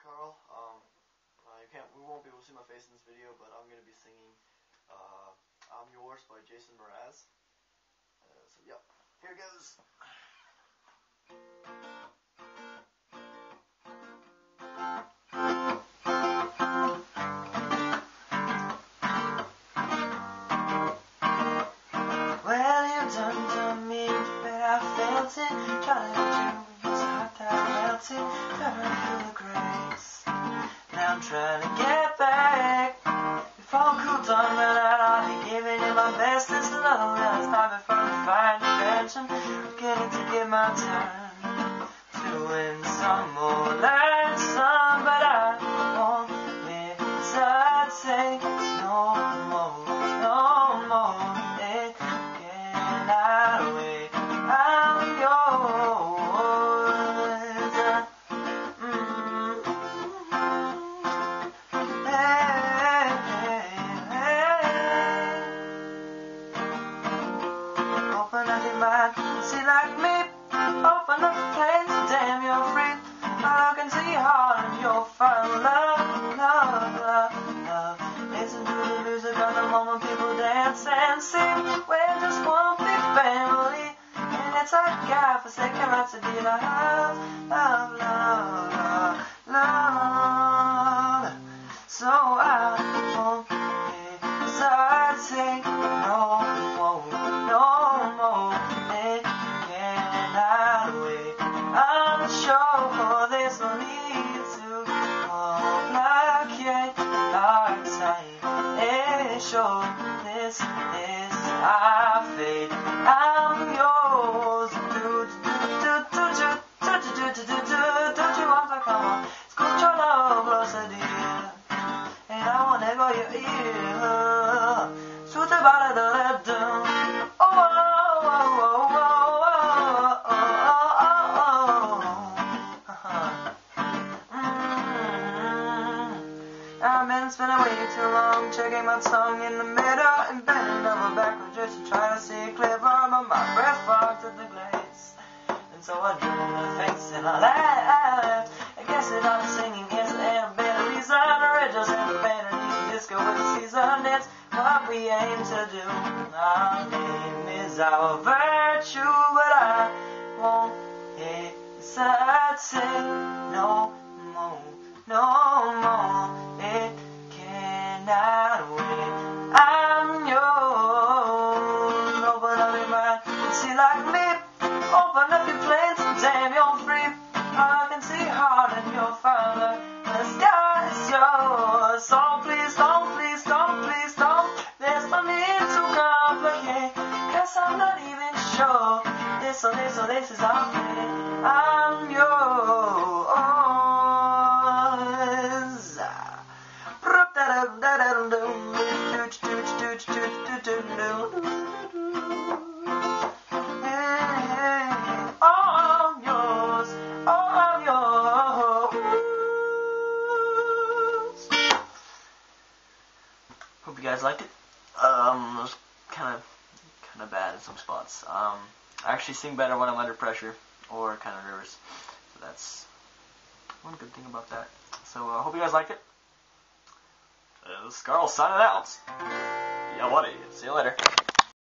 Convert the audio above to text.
Carl. We won't be able to see my face in this video, but I'm going to be singing I'm Yours by Jason Mraz. So, yep, here goes. Well, you done to me, but I felt it. Trying to do was a heart that melted, covering through the grace. Now I'm trying to get back. Before cool time ran out, I'll be giving it my best. It's another one stop me from the fire dimension. Getting to get my turn to win some more, learn some, but I won't hesitate no more, no more. It cannot wait. I'm yours. Open up your mind, see like me. Open up your plans, damn you're free. Look into your heart and you'll find love, love, love, love. Listen to the music of the moment people dance and sing. We're just one big family, and it's our God-forsaken right to be loved, love, love, love, love. So I won't hesitate no more, no more. It cannot wait. I'm sure this will lead to complicate our time. It's sure this is our fate. I'm yours. Don't you want to come on? Scoot your love closer, dear. And I wanna go your ear. Shoot the bottle of that down. Oh, oh, oh, oh, oh, oh, oh, oh. I've been spending way too long, checking my tongue in the mirror and bending over backwards just to try to see it clearer. But my breath fogged at the glaze, and so I drew my face and I laughed. I guess that I'm singing is a better reason, or it just ain't a better disco with the season. It's what we aim to do. Our name is our virtue, but I won't hesitate no more, no more. It cannot wait. I'm yours. Open up your mind and see like me. Open up your plans and damn you're free. I can see hard in your father. The sky is yours. So please don't, please don't, please don't. There's no need to complicate, 'cause I'm not even sure this is our fate. I'm yours. Hope you guys liked it. It was kind of bad in some spots. I actually sing better when I'm under pressure or kind of nervous. So that's one good thing about that. So I hope you guys liked it. This is Carl signing out. Yeah, buddy. See you later.